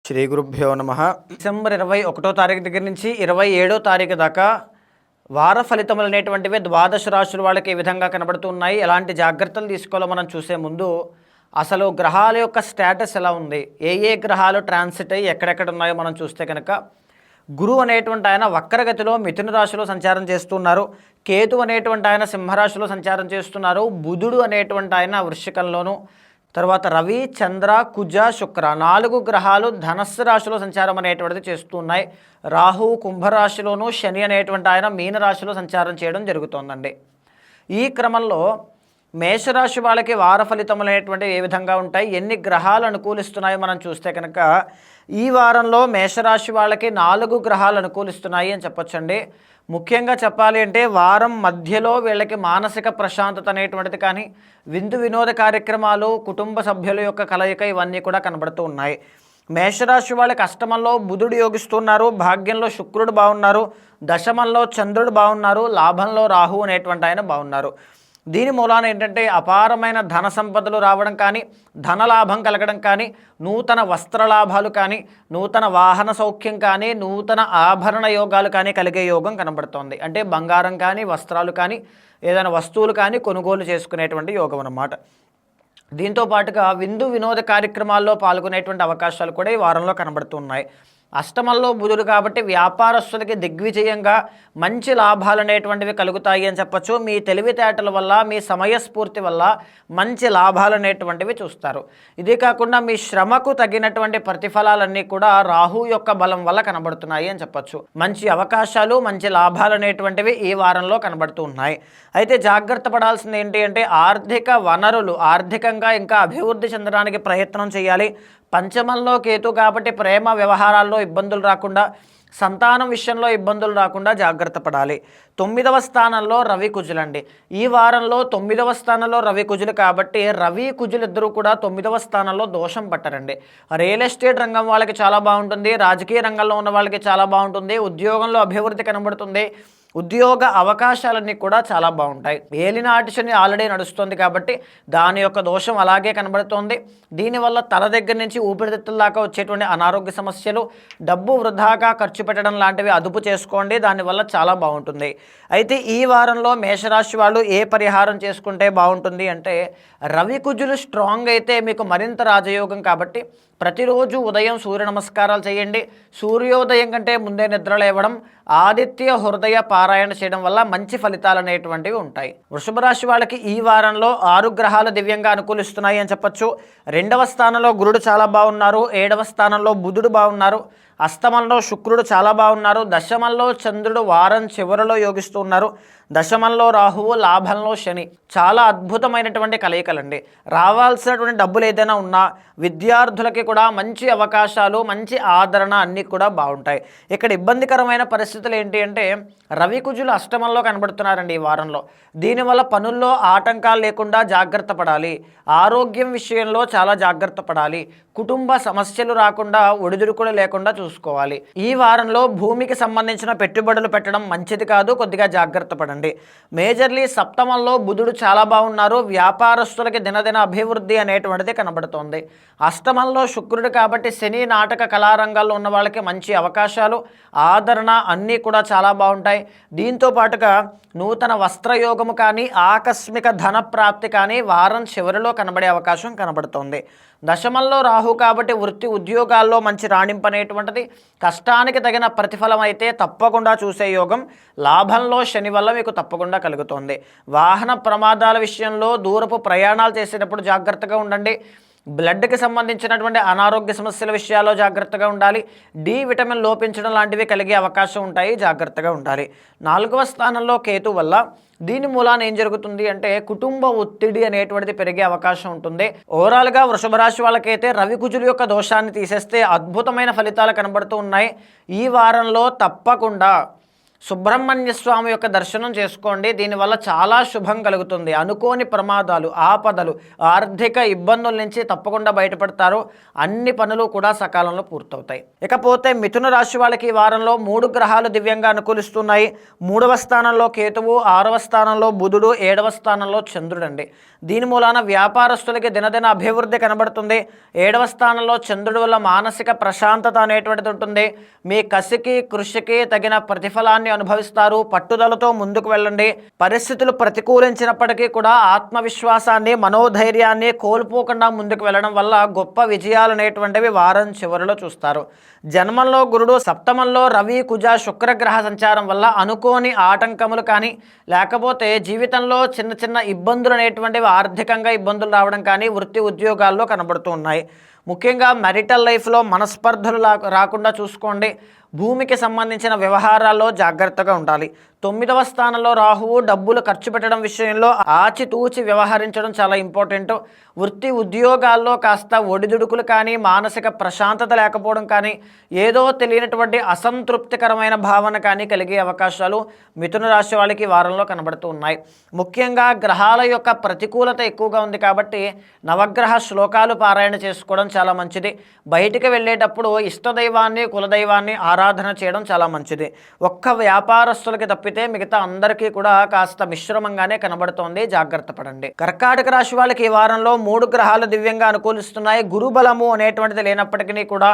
శ్రీ గురుభ్యో నమ. డిసెంబర్ 21వ తారీఖు దగ్గర నుంచి 27వ తారీఖు దాకా వార ఫలితములు అనేటువంటివి ద్వాదశ రాశుల వాళ్ళకి ఏ విధంగా కనబడుతున్నాయి, ఎలాంటి జాగ్రత్తలు తీసుకోవాలో మనం చూసే ముందు అసలు గ్రహాల యొక్క స్టేటస్ ఎలా ఉంది, ఏ గ్రహాలు ట్రాన్సిట్ అయ్యి ఎక్కడెక్కడ ఉన్నాయో మనం చూస్తే కనుక గురువు అనేటువంటి ఆయన వక్రగతిలో మిథున రాశిలో సంచారం చేస్తున్నారు. కేతు అనేటువంటి ఆయన సింహరాశిలో సంచారం చేస్తున్నారు. బుధుడు అనేటువంటి ఆయన వృశ్చికంలోను, తర్వాత రవి, చంద్ర, కుజ, శుక్ర 4 గ్రహాలు ధనస్సు రాశిలో సంచారం అనేటువంటిది చేస్తున్నాయి. రాహు కుంభరాశిలోను, శని అనేటువంటి ఆయన మీనరాశిలో సంచారం చేయడం జరుగుతోందండి. ఈ క్రమంలో మేషరాశి వాళ్ళకి వార ఫలితములు అనేటువంటివి ఏ విధంగా ఉంటాయి, ఎన్ని గ్రహాలు అనుకూలిస్తున్నాయో మనం చూస్తే కనుక ఈ వారంలో మేషరాశి వాళ్ళకి 4 గ్రహాలు అనుకూలిస్తున్నాయి అని చెప్పొచ్చండి. ముఖ్యంగా చెప్పాలి అంటే వారం మధ్యలో వీళ్ళకి మానసిక ప్రశాంతత అనేటువంటిది కానీ, విందు వినోద కార్యక్రమాలు, కుటుంబ సభ్యుల యొక్క కలయిక ఇవన్నీ కూడా కనబడుతూ ఉన్నాయి. మేషరాశి వాళ్ళకి అష్టమంలో బుధుడు యోగిస్తున్నారు, భాగ్యంలో శుక్రుడు బాగున్నారు, దశమంలో చంద్రుడు బాగున్నారు, లాభంలో రాహు అనేటువంటి ఆయన బాగున్నారు. దీని మూలాన ఏంటంటే అపారమైన ధన సంపదలు రావడం కానీ, ధనలాభం కలగడం కానీ, నూతన వస్త్రలాభాలు కానీ, నూతన వాహన సౌఖ్యం కానీ, నూతన ఆభరణ యోగాలు కానీ కలిగే యోగం కనబడుతోంది. అంటే బంగారం కానీ, వస్త్రాలు కానీ, ఏదైనా వస్తువులు కానీ కొనుగోలు చేసుకునేటువంటి యోగం అన్నమాట. దీంతో పాటుగా విందు వినోద కార్యక్రమాల్లో పాల్గొనేటువంటి అవకాశాలు కూడా ఈ వారంలో కనబడుతున్నాయి. అష్టమంలో బుధుడు కాబట్టి వ్యాపారస్తులకి దిగ్విజయంగా మంచి లాభాలు అనేటువంటివి కలుగుతాయి అని చెప్పచ్చు. మీ తెలివితేటల వల్ల, మీ సమయస్ఫూర్తి వల్ల మంచి లాభాలు అనేటువంటివి చూస్తారు. ఇదే కాకుండా మీ శ్రమకు తగినటువంటి ప్రతిఫలాలన్నీ కూడా రాహు యొక్క బలం వల్ల కనబడుతున్నాయి అని చెప్పచ్చు. మంచి అవకాశాలు, మంచి లాభాలు అనేటువంటివి ఈ వారంలో కనబడుతూ ఉన్నాయి. అయితే జాగ్రత్త పడాల్సింది ఏంటి అంటే ఆర్థిక వనరులు, ఆర్థికంగా ఇంకా అభివృద్ధి చెందడానికి ప్రయత్నం చేయాలి. పంచమంలో కేతు కాబట్టి ప్రేమ వ్యవహారాల్లో ఇబ్బందులు రాకుండా, సంతానం విషయంలో ఇబ్బందులు రాకుండా జాగ్రత్త పడాలి. 9వ స్థానంలో రవి కుజులండి. ఈ వారంలో 9వ స్థానంలో రవి కుజులు కాబట్టి రవి కుజులు ఇద్దరు కూడా 9వ స్థానంలో దోషం పట్టారండి. రియల్ ఎస్టేట్ రంగం వాళ్ళకి చాలా బాగుంటుంది, రాజకీయ రంగంలో ఉన్న వాళ్ళకి చాలా బాగుంటుంది, ఉద్యోగంలో అభివృద్ధి కనబడుతుంది, ఉద్యోగ అవకాశాలన్నీ కూడా చాలా బాగుంటాయి. ఏలినాటి శని ఆల్రెడీ నడుస్తుంది కాబట్టి దాని యొక్క దోషం అలాగే కనబడుతోంది. దీనివల్ల తల దగ్గర నుంచి ఊపిరితిత్తుల దాకా వచ్చేటువంటి అనారోగ్య సమస్యలు, డబ్బు వృధాగా ఖర్చు పెట్టడం లాంటివి అదుపు చేసుకోండి, దానివల్ల చాలా బాగుంటుంది. అయితే ఈ వారంలో మేషరాశి వాళ్ళు ఏ పరిహారం చేసుకుంటే బాగుంటుంది అంటే రవి కుజులు స్ట్రాంగ్ అయితే మీకు మరింత రాజయోగం కాబట్టి ప్రతిరోజు ఉదయం సూర్య నమస్కారాలు చేయండి. సూర్యోదయం కంటే ముందే నిద్ర లేవడం, ఆదిత్య హృదయ పారాయణ చేయడం వల్ల మంచి ఫలితాలు అనేటువంటివి ఉంటాయి. వృషభ రాశి వాళ్ళకి ఈ వారంలో 6 గ్రహాలు దివ్యంగా అనుకూలిస్తున్నాయి అని చెప్పచ్చు. 2వ స్థానంలో గురుడు చాలా బాగున్నారు, 7వ స్థానంలో బుధుడు బాగున్నారు, అష్టమంలో శుక్రుడు చాలా బాగున్నారు, దశమంలో చంద్రుడు వారం చివరిలో యోగిస్తూ ఉన్నారు, దశమంలో రాహువు, లాభంలో శని. చాలా అద్భుతమైనటువంటి కలయికలండి. రావాల్సినటువంటి డబ్బులు ఏదైనా ఉన్నా విద్యార్థులకి కూడా మంచి అవకాశాలు, మంచి ఆదరణ అన్నీ కూడా బాగుంటాయి. ఇక్కడ ఇబ్బందికరమైన పరిస్థితులు ఏంటి అంటే రవి కుజులు అష్టమంలో కనబడుతున్నారండి ఈ వారంలో. దీనివల్ల పనుల్లో ఆటంకాలు లేకుండా జాగ్రత్త పడాలి. ఆరోగ్యం విషయంలో చాలా జాగ్రత్త పడాలి. కుటుంబ సమస్యలు రాకుండా, ఒడిదుడుకులు లేకుండా చూసుకోవాలి. ఈ వారంలో భూమికి సంబంధించిన పెట్టుబడులు పెట్టడం మంచిది కాదు, కొద్దిగా జాగ్రత్త పడండి. మేజర్లీ సప్తమంలో బుధుడు చాలా బాగున్నారు, వ్యాపారస్తులకి దినదిన అభివృద్ధి అనేటువంటిది కనబడుతోంది. అష్టమంలో శుక్రుడు కాబట్టి శని, నాటక కళారంగాల్లో ఉన్న వాళ్ళకి మంచి అవకాశాలు, ఆదరణ అన్నీ కూడా చాలా బాగుంటాయి. దీంతో పాటుగా నూతన వస్త్రయోగము కానీ, ఆకస్మిక ధన ప్రాప్తి కానీ వారం చివరిలో కనబడే అవకాశం కనబడుతోంది. దశమంలో రాహు కాబట్టి వృత్తి ఉద్యోగాల్లో మంచి రాణింపు అనేటువంటిది, కష్టానికి తగిన ప్రతిఫలం అయితే తప్పకుండా చూసే యోగం లాభంలో శని వల్ల మీకు తప్పకుండా కలుగుతోంది. వాహన ప్రమాదాల విషయంలో దూరపు ప్రయాణాలు చేసేటప్పుడు జాగ్రత్తగా ఉండండి. బ్లడ్కి సంబంధించినటువంటి అనారోగ్య సమస్యల విషయాల్లో జాగ్రత్తగా ఉండాలి. డి విటమిన్ లోపించడం లాంటివి కలిగే అవకాశం ఉంటాయి, జాగ్రత్తగా ఉండాలి. 4వ స్థానంలో కేతు వల్ల దీని మూలాన ఏం జరుగుతుంది అంటే కుటుంబ ఒత్తిడి అనేటువంటిది పెరిగే అవకాశం ఉంటుంది. ఓవరాల్గా వృషభ రాశి వాళ్ళకైతే రవి కుజుల యొక్క దోషాన్ని తీసేస్తే అద్భుతమైన ఫలితాలు కనబడుతూ ఉన్నాయి. ఈ వారంలో తప్పకుండా సుబ్రహ్మణ్య స్వామి యొక్క దర్శనం చేసుకోండి. దీనివల్ల చాలా శుభం కలుగుతుంది. అనుకోని ప్రమాదాలు, ఆపదలు, ఆర్థిక ఇబ్బందుల నుంచి తప్పకుండా బయటపడతారు. అన్ని పనులు కూడా సకాలంలో పూర్తవుతాయి. ఇకపోతే మిథున రాశి వాళ్ళకి ఈ వారంలో 3 గ్రహాలు దివ్యంగా అనుకూలిస్తున్నాయి. 3వ స్థానంలో కేతువు, 6వ స్థానంలో బుధుడు, 7వ స్థానంలో చంద్రుడు అండి. దీని మూలాన వ్యాపారస్తులకి దినదిన అభివృద్ధి కనబడుతుంది. 7వ స్థానంలో చంద్రుడి వల్ల మానసిక ప్రశాంతత అనేటువంటిది ఉంటుంది. మీ కసికి కృషికి తగిన ప్రతిఫలాన్ని అనుభవిస్తారు. పట్టుదలతో ముందుకు వెళ్ళండి. పరిస్థితులు ప్రతికూలించినప్పటికీ కూడా ఆత్మవిశ్వాసాన్ని మనోధైర్యాన్ని కోల్పోకుండా ముందుకు వెళ్ళడం వల్ల గొప్ప విజయాలు అనేటువంటివి వారం చివరిలో చూస్తారు. జన్మంలో గురుడు, సప్తమంలో రవి కుజ శుక్రగ్రహ సంచారం వల్ల అనుకోని ఆటంకములు కానీ లేకపోతే జీవితంలో చిన్న చిన్న ఇబ్బందులు అనేటువంటివి ఆర్థికంగా ఇబ్బందులు రావడం కానీ వృత్తి ఉద్యోగాల్లో కనబడుతూ ఉన్నాయి. ముఖ్యంగా మ్యారిటల్ లైఫ్లో మనస్పర్ధలు రాకుండా చూసుకోండి. భూమికి సంబంధించిన వ్యవహారాల్లో జాగ్రత్తగా ఉండాలి. 9వ స్థానంలో రాహువు డబ్బులు ఖర్చు పెట్టడం విషయంలో ఆచితూచి వ్యవహరించడం చాలా ఇంపార్టెంట్. వృత్తి ఉద్యోగాల్లో కాస్త ఒడిదుడుకులు కానీ మానసిక ప్రశాంతత లేకపోవడం కానీ ఏదో తెలియనటువంటి అసంతృప్తికరమైన భావన కానీ కలిగే అవకాశాలు మిథున రాశి వాళ్ళకి వారంలో కనబడుతూ ఉన్నాయి. ముఖ్యంగా గ్రహాల యొక్క ప్రతికూలత ఎక్కువగా ఉంది కాబట్టి నవగ్రహ శ్లోకాలు పారాయణ చేసుకోవడం చాలా మంచిది. బయటికి వెళ్ళేటప్పుడు ఇష్టదైవాన్ని కులదైవాన్ని ఆరాధన చేయడం చాలా మంచిది. ఒక్క వ్యాపారస్తులకి తప్పితే మిగతా అందరికీ కూడా కాస్త మిశ్రమంగానే కనబడుతోంది. జాగ్రత్త పడండి. కర్కాటక రాశి వాళ్ళకి ఈ వారంలో 3 గ్రహాలు దివ్యంగా అనుకూలిస్తున్నాయి. గురుబలము అనేటువంటిది లేనప్పటికీ కూడా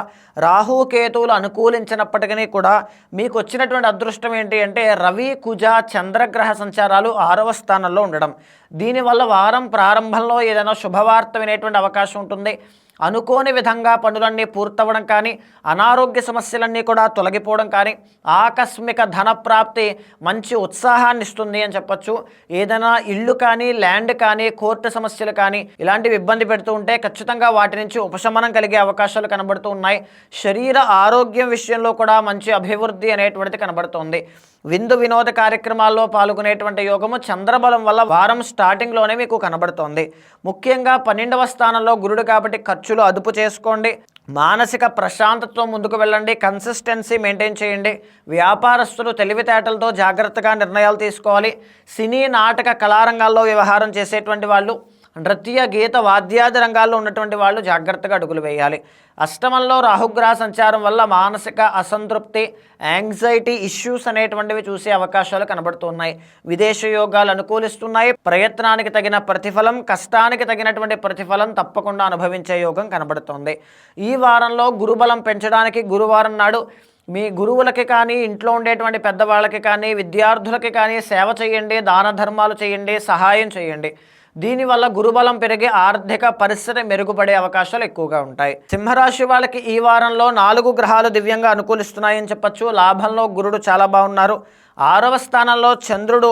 రాహు కేతువులు అనుకూలించినప్పటికీ కూడా మీకు వచ్చినటువంటి అదృష్టం ఏంటి అంటే రవి కుజ చంద్రగ్రహ సంచారాలు 6వ స్థానంలో ఉండడం. దీనివల్ల వారం ప్రారంభంలో ఏదైనా శుభవార్త వినేటువంటి అవకాశం ఉంటుంది. అనుకోని విధంగా పనులన్నీ పూర్తవడం కానీ అనారోగ్య సమస్యలన్నీ కూడా తొలగిపోవడం కానీ ఆకస్మిక ధనప్రాప్తి మంచి ఉత్సాహాన్ని ఇస్తుంది అని చెప్పచ్చు. ఏదైనా ఇల్లు కానీ ల్యాండ్ కానీ కోర్టు సమస్యలు కానీ ఇలాంటివి ఇబ్బంది పెడుతూ ఉంటే ఖచ్చితంగా వాటి నుంచి ఉపశమనం కలిగే అవకాశాలు కనబడుతూ ఉన్నాయి. శరీర ఆరోగ్యం విషయంలో కూడా మంచి అభివృద్ధి అనేటువంటిది కనబడుతోంది. విందు వినోద కార్యక్రమాల్లో పాల్గొనేటువంటి యోగము చంద్రబలం వల్ల వారం స్టార్టింగ్లోనే మీకు కనబడుతోంది. ముఖ్యంగా 12వ స్థానంలో గురుడు కాబట్టి ఖర్చులు అదుపు చేసుకోండి. మానసిక ప్రశాంతతతో ముందుకు వెళ్ళండి. కన్సిస్టెన్సీ మెయింటైన్ చేయండి. వ్యాపారస్తులు తెలివితేటలతో జాగ్రత్తగా నిర్ణయాలు తీసుకోవాలి. సినీ నాటక కళారంగాల్లో వ్యవహారం చేసేటువంటి వాళ్ళు, నృత్య గీత వాద్యాది రంగాల్లో ఉన్నటువంటి వాళ్ళు జాగ్రత్తగా అడుగులు వేయాలి. అష్టమంలో రాహుగ్రహ సంచారం వల్ల మానసిక అసంతృప్తి, యాంగ్జైటీ ఇష్యూస్ అనేటువంటివి చూసే అవకాశాలు కనబడుతున్నాయి. విదేశ యోగాలు అనుకూలిస్తున్నాయి. ప్రయత్నానికి తగిన ప్రతిఫలం, కష్టానికి తగినటువంటి ప్రతిఫలం తప్పకుండా అనుభవించే యోగం కనబడుతోంది. ఈ వారంలో గురుబలం పెంచడానికి గురువారం నాడు మీ గురువులకి కానీ ఇంట్లో ఉండేటువంటి పెద్దవాళ్ళకి కానీ విద్యార్థులకి కానీ సేవ చేయండి, దాన ధర్మాలు చేయండి, సహాయం చేయండి. దీనివల్ల గురుబలం పెరిగి ఆర్థిక పరిస్థితి మెరుగుపడే అవకాశాలు ఎక్కువగా ఉంటాయి. సింహరాశి వాళ్ళకి ఈ వారంలో 4 గ్రహాలు దివ్యంగా అనుకూలిస్తున్నాయని చెప్పచ్చు. లాభంలో గురుడు చాలా బాగున్నారు. 6వ స్థానంలో చంద్రుడు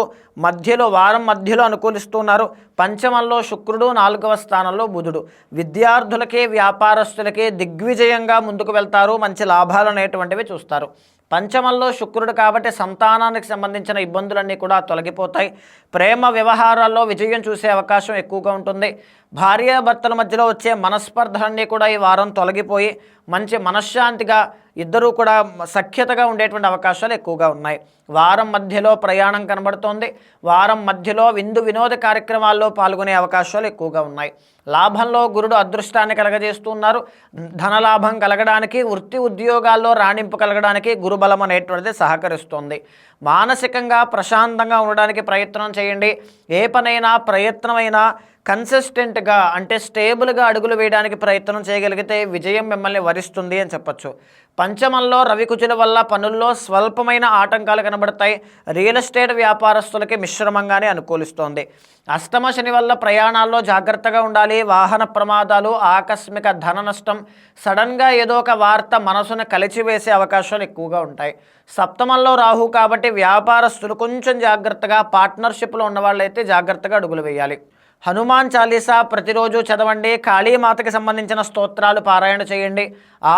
వారం మధ్యలో అనుకూలిస్తున్నారు. పంచమంలో శుక్రుడు, 4వ స్థానంలో బుధుడు. విద్యార్థులకి వ్యాపారస్తులకి దిగ్విజయంగా ముందుకు వెళ్తారు. మంచి లాభాలు అనేటువంటివి చూస్తారు. పంచమంలో శుక్రుడు కాబట్టి సంతానానికి సంబంధించిన ఇబ్బందులన్నీ కూడా తొలగిపోతాయి. ప్రేమ వ్యవహారాల్లో విజయం చూసే అవకాశం ఎక్కువగా ఉంటుంది. భార్యాభర్తల మధ్యలో వచ్చే మనస్పర్ధలన్నీ కూడా ఈ వారం తొలగిపోయి మంచి మనశ్శాంతిగా ఇద్దరూ కూడా సఖ్యతగా ఉండేటువంటి అవకాశాలు ఎక్కువగా ఉన్నాయి. వారం మధ్యలో ప్రయాణం కనబడుతోంది. వారం మధ్యలో విందు వినోద కార్యక్రమాల్లో పాల్గొనే అవకాశాలు ఎక్కువగా ఉన్నాయి. లాభంలో గురుడు అదృష్టాన్ని కలగజేస్తున్నారు. ధనలాభం కలగడానికి, వృత్తి ఉద్యోగాల్లో రాణింపు కలగడానికి గురుబలం అనేటువంటిది సహకరిస్తోంది. మానసికంగా ప్రశాంతంగా ఉండడానికి ప్రయత్నం చేయండి. ఏ పనైనా ప్రయత్నమైనా కన్సిస్టెంట్గా అంటే స్టేబుల్గా అడుగులు వేయడానికి ప్రయత్నం చేయగలిగితే విజయం మిమ్మల్ని వరిస్తుంది అని చెప్పచ్చు. పంచమంలో రవికుజుల వల్ల పనుల్లో స్వల్పమైన ఆటంకాలు కనబడతాయి. రియల్ ఎస్టేట్ వ్యాపారస్తులకి మిశ్రమంగానే అనుకూలిస్తోంది. అష్టమ శని వల్ల ప్రయాణాల్లో జాగ్రత్తగా ఉండాలి. వాహన ప్రమాదాలు, ఆకస్మిక ధన నష్టం, సడన్గా ఏదో ఒక వార్త మనసును కలిచివేసే అవకాశాలు ఎక్కువగా ఉంటాయి. సప్తమంలో రాహు కాబట్టి వ్యాపారస్తులు కొంచెం జాగ్రత్తగా, పార్ట్నర్షిప్లో ఉన్న వాళ్ళైతే జాగ్రత్తగా అడుగులు వేయాలి. హనుమాన్ చాలీసా ప్రతిరోజు చదవండి. కాళీమాతకి సంబంధించిన స్తోత్రాలు పారాయణ చేయండి.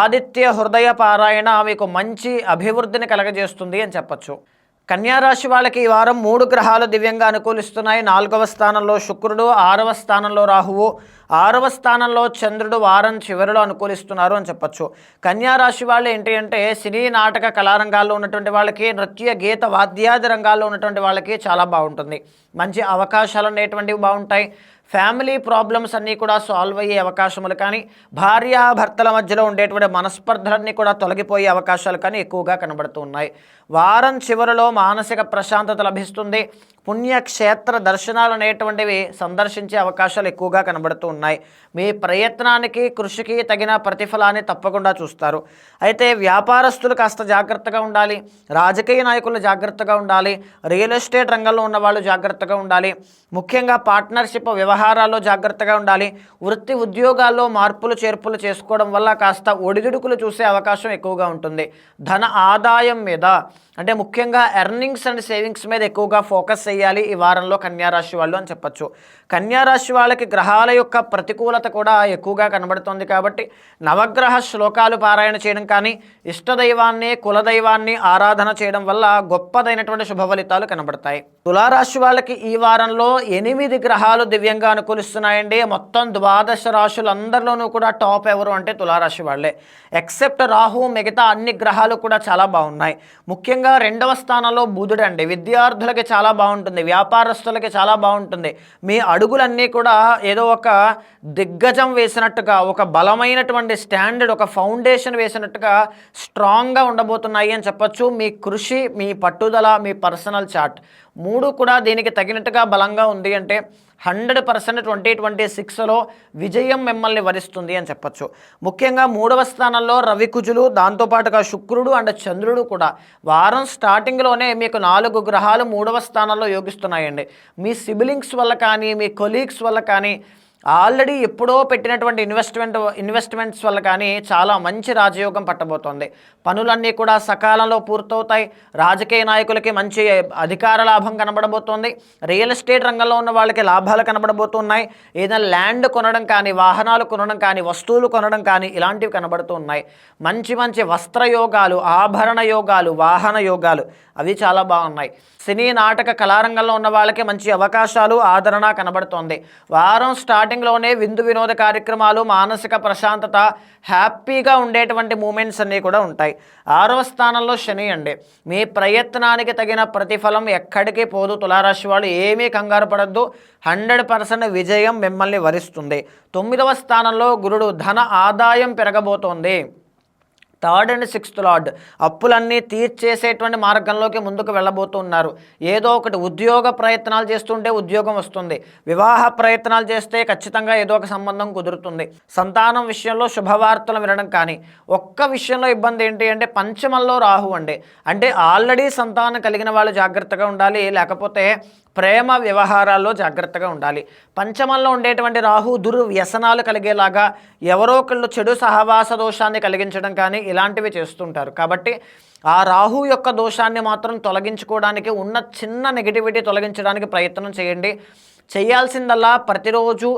ఆదిత్య హృదయ పారాయణ మీకు మంచి అభివృద్ధిని కలగజేస్తుంది అని చెప్పచ్చు. కన్యారాశి వాళ్ళకి ఈ వారం 3 గ్రహాలు దివ్యంగా అనుకూలిస్తున్నాయి. 4వ స్థానంలో శుక్రుడు, 6వ స్థానంలో రాహువు, 6వ స్థానంలో చంద్రుడు వారం చివరిలో అనుకూలిస్తున్నారు అని చెప్పచ్చు. కన్యారాశి వాళ్ళు ఏంటి అంటే సినీ నాటక కళారంగాల్లో ఉన్నటువంటి వాళ్ళకి, నృత్య గీత వాద్యాది రంగాల్లో ఉన్నటువంటి వాళ్ళకి చాలా బాగుంటుంది. మంచి అవకాశాలు అనేటువంటివి బాగుంటాయి. ఫ్యామిలీ ప్రాబ్లమ్స్ అన్నీ కూడా సాల్వ్ అయ్యే అవకాశములు కానీ, భార్యాభర్తల మధ్యలో ఉండేటువంటి మనస్పర్ధలన్నీ కూడా తొలగిపోయే అవకాశాలు కానీ ఎక్కువగా కనబడుతూ ఉన్నాయి. వారం చివరిలో మానసిక ప్రశాంతత లభిస్తుంది. పుణ్యక్షేత్ర దర్శనాలు అనేటువంటివి సందర్శించే అవకాశాలు ఎక్కువగా కనబడుతూ ఉన్నాయి. మీ ప్రయత్నానికి కృషికి తగిన ప్రతిఫలాన్ని తప్పకుండా చూస్తారు. అయితే వ్యాపారస్తులు కాస్త జాగ్రత్తగా ఉండాలి, రాజకీయ నాయకులు జాగ్రత్తగా ఉండాలి, రియల్ ఎస్టేట్ రంగంలో ఉన్న వాళ్ళు జాగ్రత్తగా ఉండాలి, ముఖ్యంగా పార్ట్నర్షిప్ వ్యవహారాల్లో జాగ్రత్తగా ఉండాలి. వృత్తి ఉద్యోగాల్లో మార్పులు చేర్పులు చేసుకోవడం వల్ల కాస్త ఒడిదుడుకులు చూసే అవకాశం ఎక్కువగా ఉంటుంది. ధన ఆదాయం మీద అంటే ముఖ్యంగా ఎర్నింగ్స్ అండ్ సేవింగ్స్ మీద ఎక్కువగా ఫోకస్ చేయాలి ఈ వారంలో కన్యారాశి వాళ్ళు అని చెప్పచ్చు. కన్యారాశి వాళ్ళకి గ్రహాల యొక్క ప్రతికూలత కూడా ఎక్కువగా కనబడుతుంది కాబట్టి నవగ్రహ శ్లోకాలు పారాయణ చేయడం కానీ, ఇష్టదైవాన్ని కులదైవాన్ని ఆరాధన చేయడం వల్ల గొప్పదైనటువంటి శుభ ఫలితాలు కనబడతాయి. తులారాశి వాళ్ళకి ఈ వారంలో 8 గ్రహాలు దివ్యంగా అనుకూలిస్తున్నాయండి. మొత్తం 12 రాశులందరిలోనూ కూడా టాప్ ఎవరు అంటే తులారాశి వాళ్ళే. ఎక్సెప్ట్ రాహు, మిగతా అన్ని గ్రహాలు కూడా చాలా బాగున్నాయి. ముఖ్యంగా 2వ స్థానంలో బుధుడు అండి. విద్యార్థులకి చాలా బాగుంటుంది, వ్యాపారస్తులకి చాలా బాగుంటుంది. మీ అడుగులన్నీ కూడా ఏదో ఒక దిగ్గజం వేసినట్టుగా, ఒక బలమైనటువంటి స్టాండర్డ్, ఒక ఫౌండేషన్ వేసినట్టుగా స్ట్రాంగ్గా ఉండబోతున్నాయి అని చెప్పచ్చు. మీ కృషి, మీ పట్టుదల, మీ పర్సనల్ చార్ట్ 3 కూడా దీనికి తగినట్టుగా బలంగా ఉంది అంటే 100% 2026లో విజయం మిమ్మల్ని వరిస్తుంది అని చెప్పచ్చు. ముఖ్యంగా 3వ స్థానంలో రవి, కుజులు, దాంతోపాటుగా శుక్రుడు అండ్ చంద్రుడు కూడా వారం స్టార్టింగ్లోనే మీకు 4 గ్రహాలు 3వ స్థానంలో యోగిస్తున్నాయండి. మీ సిబ్లింగ్స్ వల్ల కానీ, మీ కొలీగ్స్ వల్ల కానీ, ఆల్రెడీ ఎప్పుడో పెట్టినటువంటి ఇన్వెస్ట్మెంట్స్ వల్ల కానీ చాలా మంచి రాజయోగం పట్టబోతోంది. పనులన్నీ కూడా సకాలంలో పూర్తవుతాయి. రాజకీయ నాయకులకి మంచి అధికార లాభం కనబడబోతోంది. రియల్ ఎస్టేట్ రంగంలో ఉన్న వాళ్ళకి లాభాలు కనబడబోతున్నాయి. ఏదైనా ల్యాండ్ కొనడం కానీ, వాహనాలు కొనడం కానీ, వస్తువులు కొనడం కానీ ఇలాంటివి కనబడుతూ ఉన్నాయి. మంచి మంచి వస్త్ర యోగాలు, ఆభరణ యోగాలు, వాహన యోగాలు అవి చాలా బాగున్నాయి. సినీ నాటక కళారంగంలో ఉన్న వాళ్ళకి మంచి అవకాశాలు, ఆదరణ కనబడుతోంది. వారం స్టార్టింగ్లోనే విందు వినోద కార్యక్రమాలు, మానసిక ప్రశాంతత, హ్యాపీగా ఉండేటువంటి మూమెంట్స్ అన్నీ కూడా ఉంటాయి. 6వ స్థానంలో శని అండి. మీ ప్రయత్నానికి తగిన ప్రతిఫలం ఎక్కడికి పోదు. తులారాశి వాళ్ళు ఏమీ కంగారు పడద్దు, 100% విజయం మిమ్మల్ని వరిస్తుంది. 9వ స్థానంలో గురుడు. ధన ఆదాయం పెరగబోతోంది. 3rd and 6th లార్డ్ అప్పులన్నీ తీర్చేసేటువంటి మార్గంలోకి ముందుకు వెళ్ళబోతున్నారు. ఏదో ఒకటి ఉద్యోగ ప్రయత్నాలు చేస్తుంటే ఉద్యోగం వస్తుంది. వివాహ ప్రయత్నాలు చేస్తే ఖచ్చితంగా ఏదో ఒక సంబంధం కుదురుతుంది. సంతానం విషయంలో శుభవార్తలు వినడం కానీ, ఒక్క విషయంలో ఇబ్బంది ఏంటి అంటే పంచమంలో రాహు అండి. అంటే ఆల్రెడీ సంతానం కలిగిన వాళ్ళు జాగ్రత్తగా ఉండాలి, లేకపోతే ప్రేమ వ్యవహారాల్లో జాగ్రత్తగా ఉండాలి. పంచమంలో ఉండేటువంటి రాహు దుర్వ్యసనాలు కలిగేలాగా, ఎవరో ఒకళ్ళు చెడు సహవాస దోషాన్ని కలిగించడం కానీ ఇలాంటివి చేస్తుంటారు. కాబట్టి ఆ రాహు యొక్క దోషాన్ని మాత్రం తొలగించుకోవడానికి, ఉన్న చిన్న నెగిటివిటీ తొలగించడానికి ప్రయత్నం చేయండి. చేయాల్సిందల్లా ప్రతిరోజు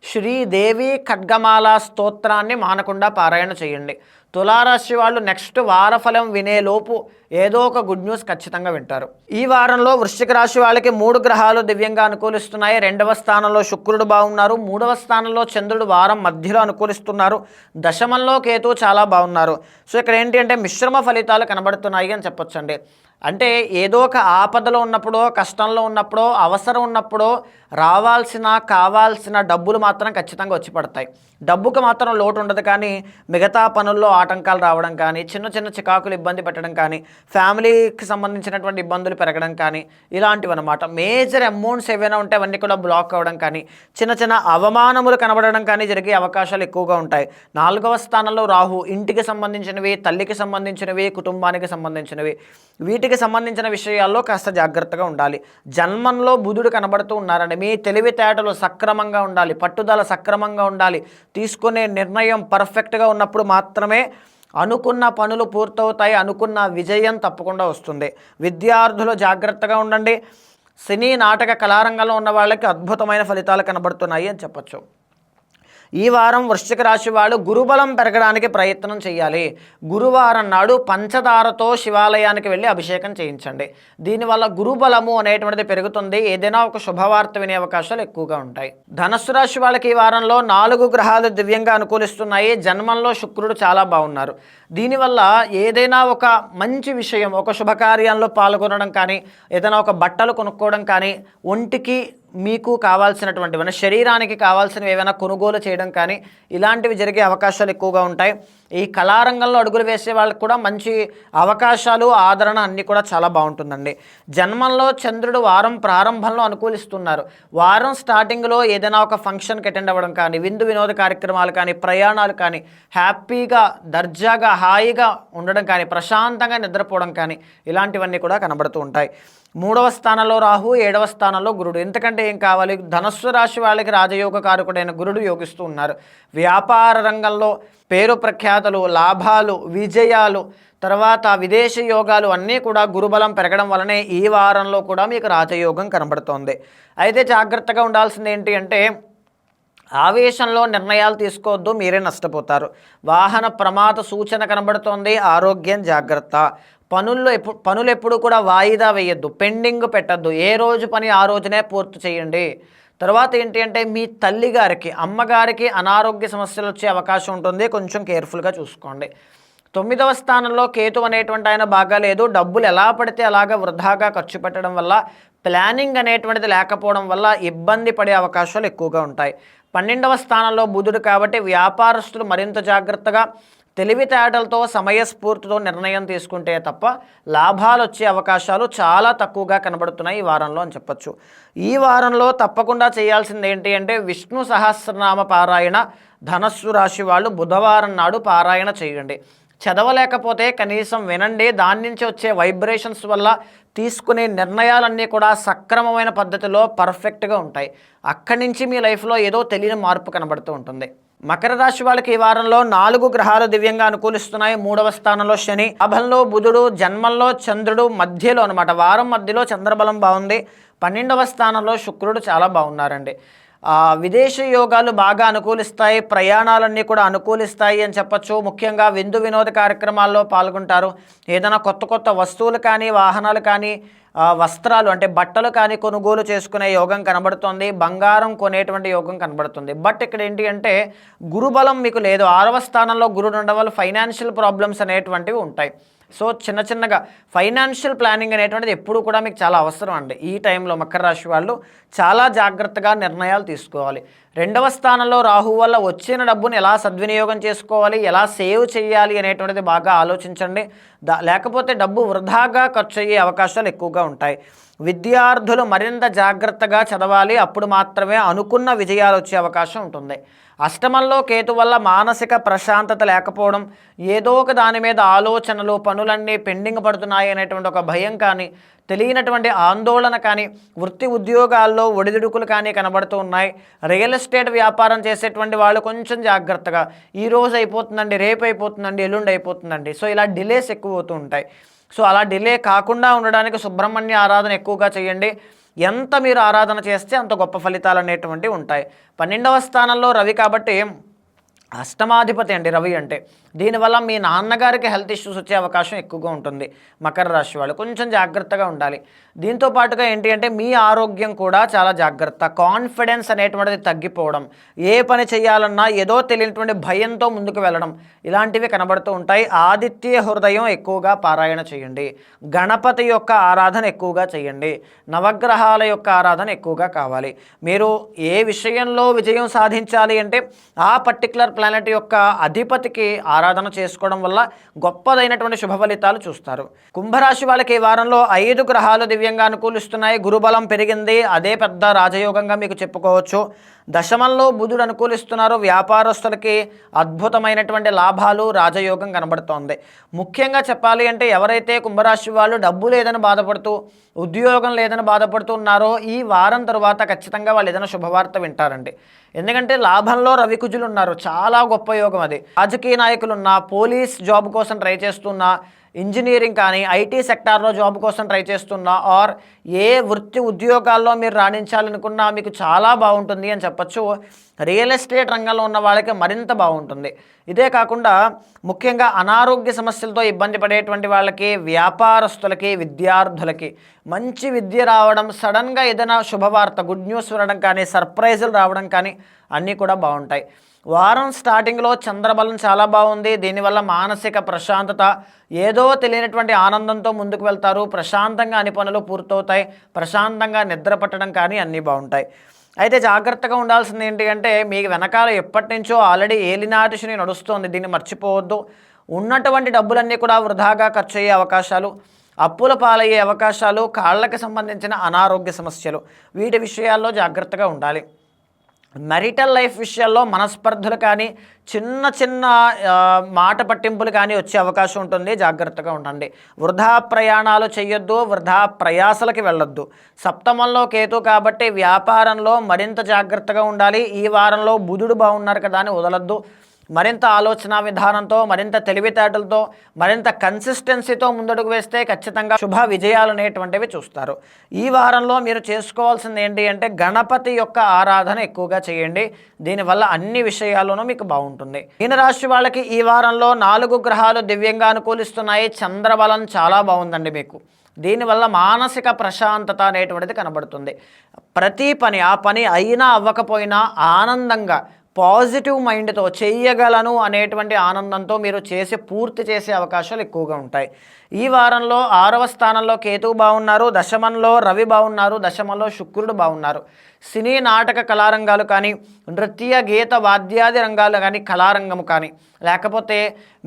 శ్రీదేవి ఖడ్గమాల స్తోత్రాన్ని మానకుండా పారాయణ చేయండి. తులారాశి వాళ్ళు నెక్స్ట్ వారఫలం వినేలోపు ఏదో ఒక గుడ్ న్యూస్ ఖచ్చితంగా వింటారు. ఈ వారంలో వృశ్చిక రాశి వాళ్ళకి 3 గ్రహాలు దివ్యంగా అనుకూలిస్తున్నాయి. 2వ స్థానంలో శుక్రుడు బాగున్నారు. 3వ స్థానంలో చంద్రుడు వారం మధ్యలో అనుకూలిస్తున్నారు. దశమంలో కేతు చాలా బాగున్నారు. సో ఇక్కడ ఏంటి అంటే మిశ్రమ ఫలితాలు కనబడుతున్నాయి అని చెప్పొచ్చండి. అంటే ఏదో ఒక ఆపదలో ఉన్నప్పుడో, కష్టంలో ఉన్నప్పుడో, అవసరం ఉన్నప్పుడో కావాల్సిన డబ్బులు మాత్రం ఖచ్చితంగా వచ్చి పడతాయి. డబ్బుకు మాత్రం లోటు ఉండదు. కానీ మిగతా పనుల్లో ఆటంకాలు రావడం కానీ, చిన్న చిన్న చికాకులు ఇబ్బంది పెట్టడం కానీ, ఫ్యామిలీకి సంబంధించినటువంటి ఇబ్బందులు పెరగడం కానీ ఇలాంటివి అనమాట. మేజర్ అమౌంట్స్ ఏవైనా ఉంటే అవన్నీ కూడా బ్లాక్ అవ్వడం కానీ, చిన్న చిన్న అవమానములు కనబడడం కానీ జరిగే అవకాశాలు ఎక్కువగా ఉంటాయి. 4వ స్థానంలో రాహు. ఇంటికి సంబంధించినవి, తల్లికి సంబంధించినవి, కుటుంబానికి సంబంధించినవి, వీటికి సంబంధించిన విషయాల్లో కాస్త జాగ్రత్తగా ఉండాలి. జన్మంలో బుధుడు కనబడుతూ ఉన్నారండి. మీ తెలివితేటలు సక్రమంగా ఉండాలి, పట్టుదల సక్రమంగా ఉండాలి. తీసుకునే నిర్ణయం పర్ఫెక్ట్గా ఉన్నప్పుడు మాత్రమే అనుకున్న పనులు పూర్తవుతాయి, అనుకున్న విజయం తప్పకుండా వస్తుంది. విద్యార్థులు జాగ్రత్తగా ఉండండి. సినీ నాటక కళారంగంలో ఉన్న వాళ్ళకి అద్భుతమైన ఫలితాలు కనబడుతున్నాయి అని చెప్పచ్చు. ఈ వారం వృశ్చిక రాశి వాళ్ళు గురుబలం పెరగడానికి ప్రయత్నం చేయాలి. గురువారం నాడు పంచదారతో శివాలయానికి వెళ్ళి అభిషేకం చేయించండి. దీనివల్ల గురుబలము అనేటువంటిది పెరుగుతుంది. ఏదైనా ఒక శుభవార్త వినే అవకాశాలు ఎక్కువగా ఉంటాయి. ధనస్సు రాశి వాళ్ళకి ఈ వారంలో 4 గ్రహాలు దివ్యంగా అనుకూలిస్తున్నాయి. జన్మంలో శుక్రుడు చాలా బాగున్నారు. దీనివల్ల ఏదైనా ఒక మంచి విషయం, ఒక శుభకార్యాల్లో పాల్గొనడం కానీ, ఏదైనా ఒక బట్టలు కొనుక్కోవడం కానీ, ఒంటికి మీకు కావాల్సినటువంటి మన శరీరానికి కావాల్సినవి ఏమైనా కొనుగోలు చేయడం కానీ ఇలాంటివి జరిగే అవకాశాలు ఎక్కువగా ఉంటాయి. ఈ కళారంగంలో అడుగులు వేసే వాళ్ళకి కూడా మంచి అవకాశాలు, ఆదరణ అన్నీ కూడా చాలా బాగుంటుందండి. జన్మంలో చంద్రుడు వారం ప్రారంభంలో అనుకూలిస్తున్నారు. వారం స్టార్టింగ్లో ఏదైనా ఒక ఫంక్షన్కి అటెండ్ అవ్వడం కానీ, విందు వినోద కార్యక్రమాలు కానీ, ప్రయాణాలు కానీ, హ్యాపీగా దర్జాగా హాయిగా ఉండడం కానీ, ప్రశాంతంగా నిద్రపోవడం కానీ ఇలాంటివన్నీ కూడా కనబడుతూ ఉంటాయి. 3వ స్థానంలో రాహు, 7వ స్థానంలో గురుడు. ఎందుకంటే ఏం కావాలి, ధనస్సు రాశి వాళ్ళకి రాజయోగ కారకుడైన గురుడు యోగిస్తూ ఉన్నారు. వ్యాపార రంగంలో పేరు ప్రఖ్యాతలు, లాభాలు, విజయాలు, తర్వాత విదేశీ యోగాలు అన్నీ కూడా గురుబలం పెరగడం వలనే ఈ వారంలో కూడా మీకు రాజయోగం కనబడుతోంది. అయితే జాగ్రత్తగా ఉండాల్సింది ఏంటి అంటే, ఆవేశంలో నిర్ణయాలు తీసుకోవద్దు, మీరే నష్టపోతారు. వాహన ప్రమాద సూచన కనబడుతోంది, ఆరోగ్యం జాగ్రత్త. పనులు ఎప్పుడు కూడా వాయిదా వేయద్దు, పెండింగ్ పెట్టద్దు. ఏ రోజు పని ఆ రోజునే పూర్తి చేయండి. తర్వాత ఏంటి అంటే, మీ తల్లిగారికి, అమ్మగారికి అనారోగ్య సమస్యలు వచ్చే అవకాశం ఉంటుంది, కొంచెం కేర్ఫుల్గా చూసుకోండి. 9వ స్థానంలో కేతు అనేటువంటి ఆయన బాగాలేదు. డబ్బులు ఎలా పడితే అలాగా వృధాగా ఖర్చు పెట్టడం వల్ల, ప్లానింగ్ అనేటువంటిది లేకపోవడం వల్ల ఇబ్బంది పడే అవకాశాలు ఎక్కువగా ఉంటాయి. 12వ స్థానంలో బుధుడు కాబట్టి వ్యాపారస్తులు మరింత జాగ్రత్తగా తెలివితేటలతో, సమయస్ఫూర్తితో నిర్ణయం తీసుకుంటే తప్ప లాభాలు వచ్చే అవకాశాలు చాలా తక్కువగా కనబడుతున్నాయి ఈ వారంలో అని చెప్పచ్చు. ఈ వారంలో తప్పకుండా చేయాల్సింది ఏంటి అంటే, విష్ణు సహస్రనామ పారాయణ ధనస్సు రాశి వాళ్ళు బుధవారం నాడు పారాయణ చేయండి. చదవలేకపోతే కనీసం వినండి. దాని నుంచి వచ్చే వైబ్రేషన్స్ వల్ల తీసుకునే నిర్ణయాలన్నీ కూడా సక్రమమైన పద్ధతిలో పర్ఫెక్ట్గా ఉంటాయి. అక్కడి నుంచి మీ లైఫ్లో ఏదో తెలియని మార్పు కనబడుతూ ఉంటుంది. మకర రాశి వాళ్ళకి ఈ వారంలో 4 గ్రహాలు దివ్యంగా అనుకూలిస్తున్నాయి. 3వ స్థానంలో శని, లాభంలో బుధుడు, జన్మంలో చంద్రుడు, మధ్యలో అనమాట వారం మధ్యలో చంద్రబలం బాగుంది. 12వ స్థానంలో శుక్రుడు చాలా బాగున్నారండి. విదేశీ యోగాలు బాగా అనుకూలిస్తాయి, ప్రయాణాలన్నీ కూడా అనుకూలిస్తాయి అని చెప్పచ్చు. ముఖ్యంగా విందు వినోద కార్యక్రమాల్లో పాల్గొంటారు. ఏదైనా కొత్త కొత్త వస్తువులు కానీ, వాహనాలు కానీ, వస్త్రాలు అంటే బట్టలు కానీ కొనుగోలు చేసుకునే యోగం కనబడుతుంది. బంగారం కొనేటువంటి యోగం కనబడుతుంది. బట్ ఇక్కడ ఏంటి అంటే, గురుబలం మీకు లేదు. 6వ స్థానంలో గురుడు ఉండడం వల్ల ఫైనాన్షియల్ ప్రాబ్లమ్స్ అనేటువంటివి ఉంటాయి. సో చిన్నగా ఫైనాన్షియల్ ప్లానింగ్ అనేటువంటిది ఎప్పుడు కూడా మీకు చాలా అవసరం అండి. ఈ టైంలో మకర రాశి వాళ్ళు చాలా జాగ్రత్తగా నిర్ణయాలు తీసుకోవాలి. 2వ స్థానంలో రాహు వల్ల వచ్చిన డబ్బుని ఎలా సద్వినియోగం చేసుకోవాలి, ఎలా సేవ్ చేయాలి అనేటువంటిది బాగా ఆలోచించండి. లేకపోతే డబ్బు వృధాగా ఖర్చు అయ్యే అవకాశాలు ఎక్కువగా ఉంటాయి. విద్యార్థులు మరింత జాగ్రత్తగా చదవాలి, అప్పుడు మాత్రమే అనుకున్న విజయాలు వచ్చే అవకాశం ఉంటుంది. అష్టమంలో కేతు వల్ల మానసిక ప్రశాంతత లేకపోవడం, ఏదో ఒక దాని మీద ఆలోచనలు, పనులన్నీ పెండింగ్ పడుతున్నాయి అనేటువంటి ఒక భయం కానీ, తెలియనటువంటి ఆందోళన కానీ, వృత్తి ఉద్యోగాల్లో ఒడిదుడుకులు కానీ కనబడుతూ ఉన్నాయి. రియల్ ఎస్టేట్ వ్యాపారం చేసేటువంటి వాళ్ళు కొంచెం జాగ్రత్తగా, ఈరోజు అయిపోతుందండి, రేపు అయిపోతుందండి, ఎల్లుండి అయిపోతుందండి, సో ఇలా డిలేస్ ఎక్కువ అవుతూ ఉంటాయి. సో అలా డిలే కాకుండా ఉండడానికి సుబ్రహ్మణ్య ఆరాధన ఎక్కువగా చేయండి. ఎంత మీరు ఆరాధన చేస్తే అంత గొప్ప ఫలితాలు అనేటువంటివి ఉంటాయి. 12వ స్థానంలో రవి కాబట్టి అష్టమాధిపతి అండి రవి అంటే. దీనివల్ల మీ నాన్నగారికి హెల్త్ ఇష్యూస్ వచ్చే అవకాశం ఎక్కువగా ఉంటుంది. మకర రాశి వాళ్ళు కొంచెం జాగ్రత్తగా ఉండాలి. దీంతో పాటుగా ఏంటి అంటే, మీ ఆరోగ్యం కూడా చాలా జాగ్రత్త. కాన్ఫిడెన్స్ అనేటువంటిది తగ్గిపోవడం, ఏ పని చేయాలన్నా ఏదో తెలియనటువంటి భయంతో ముందుకు వెళ్ళడం, ఇలాంటివి కనబడుతూ ఉంటాయి. ఆదిత్య హృదయం ఎక్కువగా పారాయణ చేయండి. గణపతి యొక్క ఆరాధన ఎక్కువగా చేయండి. నవగ్రహాల యొక్క ఆరాధన ఎక్కువగా కావాలి. మీరు ఏ విషయంలో విజయం సాధించాలి అంటే, ఆ పర్టికులర్ ప్లానెట్ యొక్క అధిపతికి ఆరాధన చేసుకోవడం వల్ల గొప్పదైనటువంటి శుభ ఫలితాలు చూస్తారు. కుంభరాశి వాళ్ళకి ఈ వారంలో 5 గ్రహాలు దివ్యంగా అనుకూలిస్తున్నాయి. గురుబలం పెరిగింది, అదే పెద్ద రాజయోగంగా మీకు చెప్పుకోవచ్చు. దశమంలో బుధుడు అనుకూలిస్తున్నారు. వ్యాపారస్తులకి అద్భుతమైనటువంటి లాభాలు, రాజయోగం కనబడుతోంది. ముఖ్యంగా చెప్పాలి అంటే, ఎవరైతే కుంభరాశి వాళ్ళు డబ్బు లేదని బాధపడుతూ, ఉద్యోగం లేదని బాధపడుతూ ఉన్నారో, ఈ వారం తర్వాత ఖచ్చితంగా వాళ్ళు ఏదైనా శుభవార్త వింటారండి. ఎందుకంటే లాభంలో రవికుజులు ఉన్నారు, చాలా గొప్ప యోగం అది. రాజకీయ నాయకులున్నా, పోలీస్ జాబ్ కోసం ట్రై చేస్తున్నా, ఇంజనీరింగ్ కానీ, ఐటీ సెక్టార్లో జాబ్ కోసం ట్రై చేస్తున్నా, ఆర్ ఏ వృత్తి ఉద్యోగాల్లో మీరు రాణించాలనుకున్నా మీకు చాలా బాగుంటుంది అని చెప్పచ్చు. రియల్ ఎస్టేట్ రంగంలో ఉన్న వాళ్ళకి మరింత బాగుంటుంది. ఇదే కాకుండా ముఖ్యంగా అనారోగ్య సమస్యలతో ఇబ్బంది పడేటువంటి వాళ్ళకి, వ్యాపారస్తులకి, విద్యార్థులకి మంచి విద్య రావడం, సడన్గా ఏదైనా శుభవార్త, గుడ్ న్యూస్ వినడం కానీ, సర్ప్రైజులు రావడం కానీ అన్నీ కూడా బాగుంటాయి. వారం స్టార్టింగ్లో చంద్రబలం చాలా బాగుంది. దీనివల్ల మానసిక ప్రశాంతత, ఏదో తెలియనటువంటి ఆనందంతో ముందుకు వెళ్తారు. ప్రశాంతంగా అన్ని పనులు పూర్తవుతాయి. ప్రశాంతంగా నిద్ర పట్టడం కానీ అన్నీ బాగుంటాయి. అయితే జాగ్రత్తగా ఉండాల్సింది ఏంటి అంటే, మీకు వెనకాల ఎప్పటి నుంచో ఆల్రెడీ ఏలినాటి శని నడుస్తోంది. దీన్ని మర్చిపోవద్దు. ఉన్నటువంటి డబ్బులన్నీ కూడా వృధాగా ఖర్చు అయ్యే అవకాశాలు, అప్పుల పాలయ్యే అవకాశాలు, కాళ్ళకి సంబంధించిన అనారోగ్య సమస్యలు, వీటి విషయాల్లో జాగ్రత్తగా ఉండాలి. మ్యారిటల్ లైఫ్ విషయాల్లో మనస్పర్ధలు కానీ, చిన్న చిన్న మాట పట్టింపులు కానీ వచ్చే అవకాశం ఉంటుంది. జాగ్రత్తగా ఉండండి. వృధా ప్రయాణాలు చేయొద్దు. వృధా ప్రయాసలకి వెళ్ళొద్దు. సప్తమంలో కేతు కాబట్టి వ్యాపారంలో మరింత జాగ్రత్తగా ఉండాలి. ఈ వారంలో బుధుడు బాగున్నారు కదా అని వదలొద్దు. మరింత ఆలోచన విధానంతో, మరింత తెలివితేటలతో, మరింత కన్సిస్టెన్సీతో ముందడుగు వేస్తే ఖచ్చితంగా శుభ విజయాలు అనేటువంటివి చూస్తారు. ఈ వారంలో మీరు చేసుకోవాల్సింది ఏంటి అంటే, గణపతి యొక్క ఆరాధన ఎక్కువగా చేయండి. దీనివల్ల అన్ని విషయాల్లోనూ మీకు బాగుంటుంది. మీనరాశి వాళ్ళకి ఈ వారంలో 4 గ్రహాలు దివ్యంగా అనుకూలిస్తున్నాయి. చంద్రబలం చాలా బాగుందండి మీకు. దీనివల్ల మానసిక ప్రశాంతత అనేటువంటిది కనబడుతుంది. ప్రతి పని, ఆ పని అయినా అవ్వకపోయినా ఆనందంగా పాజిటివ్ మైండ్తో చెయ్యగలను అనేటువంటి ఆనందంతో మీరు పూర్తి చేసే అవకాశాలు ఎక్కువగా ఉంటాయి. ఈ వారంలో 6వ స్థానంలో కేతువు బాగున్నారు. దశమంలో రవి బాగున్నారు. దశమంలో శుక్రుడు బాగున్నారు. సినీ నాటక కళారంగాలు కానీ, నృత్య గీత వాద్యాది రంగాలు కానీ, కళారంగము కానీ, లేకపోతే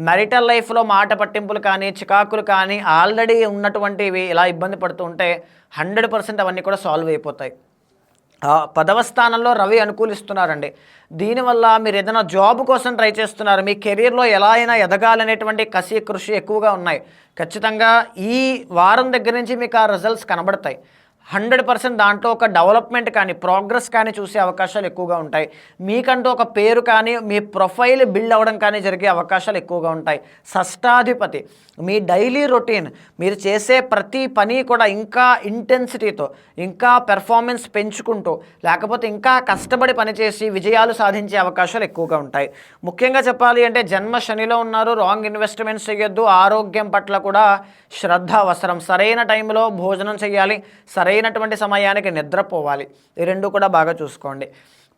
మ్యారిటల్ లైఫ్లో మాట పట్టింపులు కానీ, చికాకులు కానీ ఆల్రెడీ ఉన్నటువంటివి ఇలా ఇబ్బంది పడుతూ ఉంటే 100% అవన్నీ కూడా సాల్వ్ అయిపోతాయి. 10వ స్థానంలో రవి అనుకూలిస్తున్నారండి. దీనివల్ల మీరు ఏదైనా జాబ్ కోసం ట్రై చేస్తున్నారు, మీ కెరీర్లో ఎలా అయినా ఎదగాలనేటువంటి కసి కృషి ఎక్కువగా ఉన్నాయి. ఖచ్చితంగా ఈ వారం దగ్గర నుంచి మీకు ఆ రిజల్ట్స్ కనబడతాయి. 100% దాంట్లో ఒక డెవలప్మెంట్ కానీ, ప్రోగ్రెస్ కానీ చూసే అవకాశాలు ఎక్కువగా ఉంటాయి. మీకంటూ ఒక పేరు కానీ, మీ ప్రొఫైల్ బిల్డ్ అవ్వడం కానీ జరిగే అవకాశాలు ఎక్కువగా ఉంటాయి. షష్టాధిపతి మీ డైలీ రొటీన్, మీరు చేసే ప్రతి పని కూడా ఇంకా ఇంటెన్సిటీతో, ఇంకా పెర్ఫార్మెన్స్ పెంచుకుంటూ, లేకపోతే ఇంకా కష్టపడి పనిచేసి విజయాలు సాధించే అవకాశాలు ఎక్కువగా ఉంటాయి. ముఖ్యంగా చెప్పాలి అంటే, జన్మ శనిలో ఉన్నారు. రాంగ్ ఇన్వెస్ట్మెంట్స్ చేయొద్దు. ఆరోగ్యం పట్ల కూడా శ్రద్ధ అవసరం. సరైన టైంలో భోజనం చేయాలి. సరైనటువంటి సమయానికి నిద్రపోవాలి. ఈ రెండు కూడా బాగా చూసుకోండి.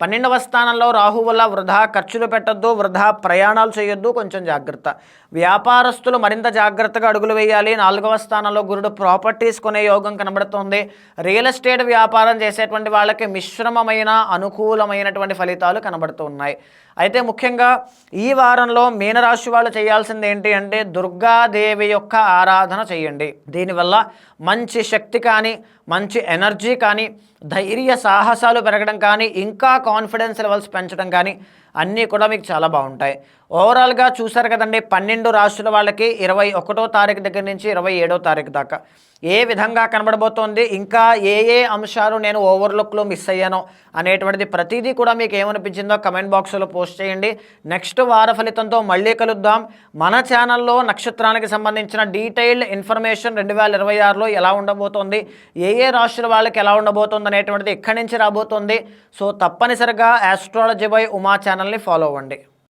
12వ స్థానంలో రాహు వల్ల వృధా ఖర్చులు పెట్టద్దు. వృధా ప్రయాణాలు చేయొద్దు. కొంచెం జాగ్రత్త. వ్యాపారస్తులు మరింత జాగ్రత్తగా అడుగులు వేయాలి. 4వ స్థానంలో గురుడు ప్రాపర్టీస్ కొనే యోగం కనబడుతుంది. రియల్ ఎస్టేట్ వ్యాపారం చేసేటువంటి వాళ్ళకి మిశ్రమమైన అనుకూలమైనటువంటి ఫలితాలు కనబడుతూ ఉన్నాయి. అయితే ముఖ్యంగా ఈ వారంలో మీనరాశి వాళ్ళు చేయాల్సింది ఏంటి అంటే, దుర్గాదేవి యొక్క ఆరాధన చేయండి. దీనివల్ల మంచి శక్తి కానీ, మంచి ఎనర్జీ కానీ, ధైర్య సాహసాలు పెరగడం కానీ, ఇంకా కాన్ఫిడెన్స్ లెవెల్స్ పెంచడం కానీ అన్నీ కూడా మీకు చాలా బాగుంటాయి. ఓవరాల్గా చూసారు కదండి, 12 రాశుల వాళ్ళకి 21వ తారీఖు దగ్గర నుంచి 27వ తారీఖు దాకా ఏ విధంగా కనబడబోతోంది, ఇంకా ఏ ఏ అంశాలు నేను ఓవర్లుక్లో మిస్ అయ్యానో అనేటువంటిది ప్రతిదీ కూడా మీకు ఏమనిపించిందో కమెంట్ బాక్స్లో పోస్ట్ చేయండి. నెక్స్ట్ వార ఫలితంతో మళ్ళీ కలుద్దాం. మన ఛానల్లో నక్షత్రానికి సంబంధించిన డీటెయిల్డ్ ఇన్ఫర్మేషన్ 2026లో ఎలా ఉండబోతోంది, ఏ ఏ రాశుల వాళ్ళకి ఎలా ఉండబోతోంది అనేటువంటిది ఇక్కడి నుంచి రాబోతోంది. సో తప్పనిసరిగా ఆస్ట్రాలజీ బై ఉమా ఛానల్ని ఫాలో అవ్వండి.